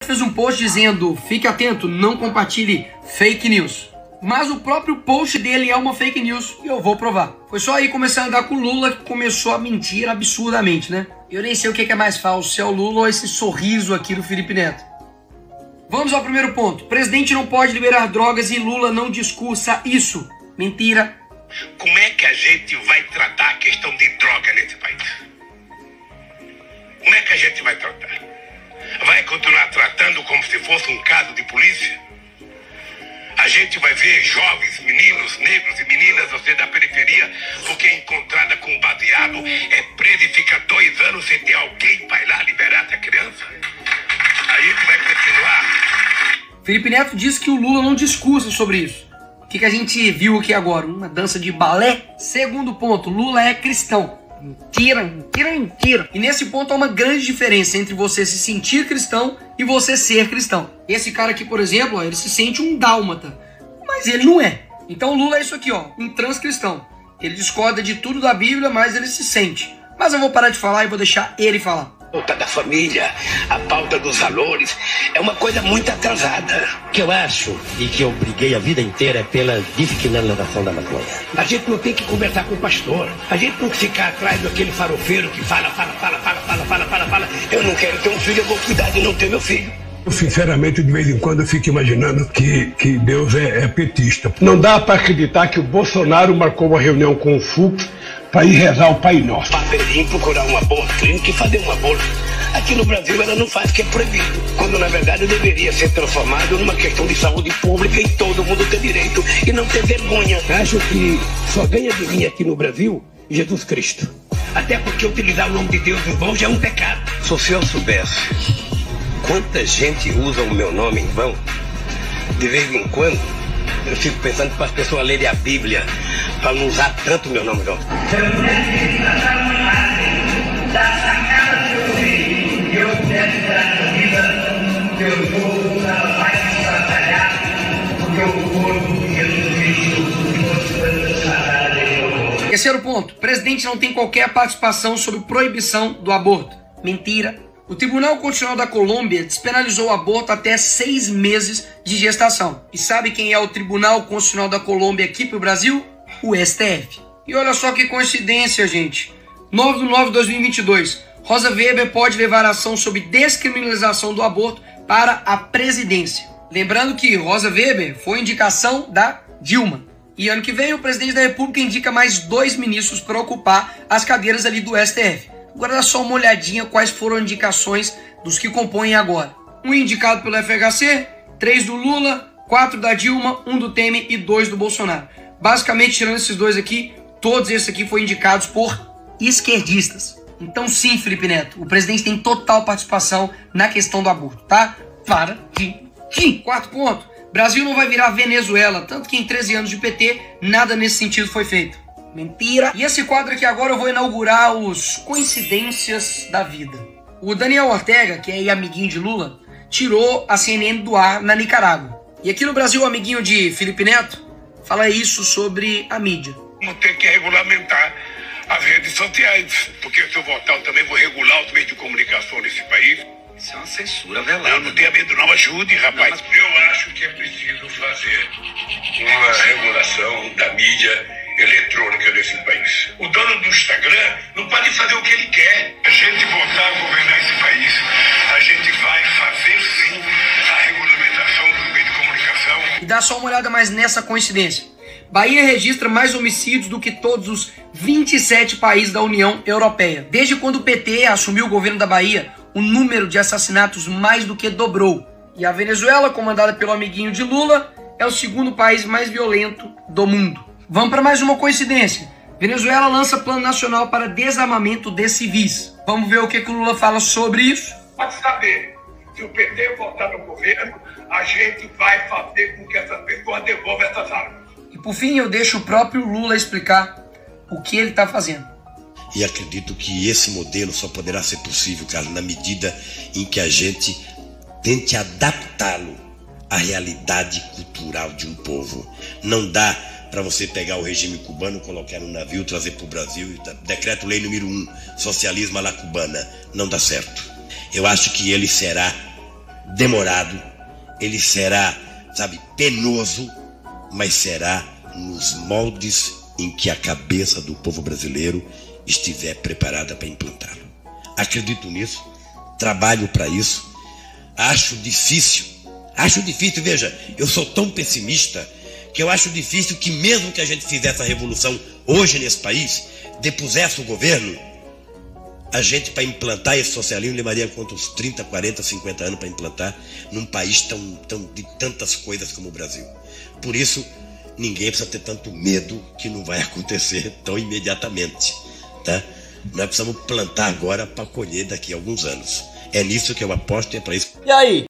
fez um post dizendo: fique atento, não compartilhe fake news. Mas o próprio post dele é uma fake news e eu vou provar. Foi só aí começar a andar com o Lula que começou a mentir absurdamente, né? Eu nem sei o que é mais falso, se é o Lula ou esse sorriso aqui do Felipe Neto. Vamos ao primeiro ponto. Presidente não pode liberar drogas e Lula não discursa isso. Mentira. Como é que a gente vai tratar a questão de droga nesse país? Como é que a gente vai tratar? Vai continuar tratando como se fosse um caso de polícia? A gente vai ver jovens, meninos, negros e meninas, você da periferia, porque é encontrada com baseado, é presa e fica 2 anos sem ter alguém para ir lá liberar essa criança? A gente vai continuar. Felipe Neto disse que o Lula não discursa sobre isso. O que a gente viu aqui agora? Uma dança de balé? Segundo ponto, Lula é cristão. Mentira, mentira, mentira. E nesse ponto há uma grande diferença entre você se sentir cristão e você ser cristão. Esse cara aqui, por exemplo, ele se sente um dálmata, mas ele não é. Então o Lula é isso aqui, ó, um transcristão. Ele discorda de tudo da Bíblia, mas ele se sente. Mas eu vou parar de falar e vou deixar ele falar. A pauta da família, a pauta dos valores, é uma coisa muito atrasada. O que eu acho e que eu briguei a vida inteira é pela descriminalização da maconha. A gente não tem que conversar com o pastor. A gente não tem que ficar atrás daquele farofeiro que fala. Eu não quero ter um filho, eu vou cuidar de não ter meu filho. Sinceramente, de vez em quando eu fico imaginando que Deus é petista. Não dá para acreditar que o Bolsonaro marcou uma reunião com o Fux para ir rezar o Pai Nosso. Padrinho procurar uma boa clínica e fazer um aborto. Aqui no Brasil ela não faz, que é proibido. Quando na verdade deveria ser transformado numa questão de saúde pública e todo mundo ter direito e não ter vergonha. Acho que só ganha de mim aqui no Brasil Jesus Cristo. Até porque utilizar o nome de Deus em vão já é um pecado. Se o senhor soubesse quanta gente usa o meu nome em vão, de vez em quando eu fico pensando para as pessoas lerem a Bíblia, para não usar tanto o meu nome, não. Terceiro ponto, o presidente não tem qualquer participação sobre proibição do aborto. Mentira. O Tribunal Constitucional da Colômbia despenalizou o aborto até 6 meses de gestação. E sabe quem é o Tribunal Constitucional da Colômbia aqui pro Brasil? O STF. E olha só que coincidência, gente. 9 de 9 de 2022, Rosa Weber pode levar ação sobre descriminalização do aborto para a presidência. Lembrando que Rosa Weber foi indicação da Dilma. E ano que vem o presidente da República indica mais 2 ministros para ocupar as cadeiras ali do STF. Agora dá só uma olhadinha quais foram as indicações dos que compõem agora. Um indicado pelo FHC, 3 do Lula, 4 da Dilma, 1 do Temer e 2 do Bolsonaro. Basicamente, tirando esses 2 aqui, todos esses aqui foram indicados por esquerdistas. Então sim, Felipe Neto, o presidente tem total participação na questão do aborto, tá? Para de... Quarto ponto, Brasil não vai virar Venezuela, tanto que em 13 anos de PT, nada nesse sentido foi feito. Mentira. E esse quadro aqui agora eu vou inaugurar os Coincidências da Vida. O Daniel Ortega, que é amiguinho de Lula, tirou a CNN do ar na Nicarágua. E aqui no Brasil, o amiguinho de Felipe Neto fala isso sobre a mídia. Vamos ter que regulamentar as redes sociais, porque se eu votar eu também vou regular os meios de comunicação nesse país. Isso é uma censura velada. Eu não tenho medo não, ajude, rapaz. Não, mas eu acho que é preciso fazer uma regulação da mídia eletrônica desse país. O dono do Instagram não pode fazer o que ele quer. A gente voltar a governar esse país, a gente vai fazer sim a regulamentação do meio de comunicação. E dá só uma olhada mais nessa coincidência. Bahia registra mais homicídios do que todos os 27 países da União Europeia. Desde quando o PT assumiu o governo da Bahia, o número de assassinatos mais do que dobrou. E a Venezuela, comandada pelo amiguinho de Lula, é o segundo país mais violento do mundo. Vamos para mais uma coincidência. Venezuela lança plano nacional para desarmamento de civis. Vamos ver o que o Lula fala sobre isso? Pode saber, se o PT voltar no governo, a gente vai fazer com que essas pessoas devolvam essas armas. E por fim, eu deixo o próprio Lula explicar o que ele está fazendo. E acredito que esse modelo só poderá ser possível, Carlos, na medida em que a gente tente adaptá-lo à realidade cultural de um povo. Não dá para você pegar o regime cubano, colocar no navio, trazer para o Brasil, decreto-lei número 1, socialismo à la cubana. Não dá certo. Eu acho que ele será demorado, ele será, sabe, penoso, mas será nos moldes em que a cabeça do povo brasileiro estiver preparada para implantá-lo. Acredito nisso, trabalho para isso, acho difícil, veja, eu sou tão pessimista que eu acho difícil que mesmo que a gente fizesse a revolução hoje nesse país, depusesse o governo, a gente para implantar esse socialismo levaria quantos 30, 40, 50 anos para implantar num país de tantas coisas como o Brasil. Por isso, ninguém precisa ter tanto medo que não vai acontecer tão imediatamente, tá? Nós precisamos plantar agora para colher daqui a alguns anos. É nisso que eu aposto e é para isso. E aí?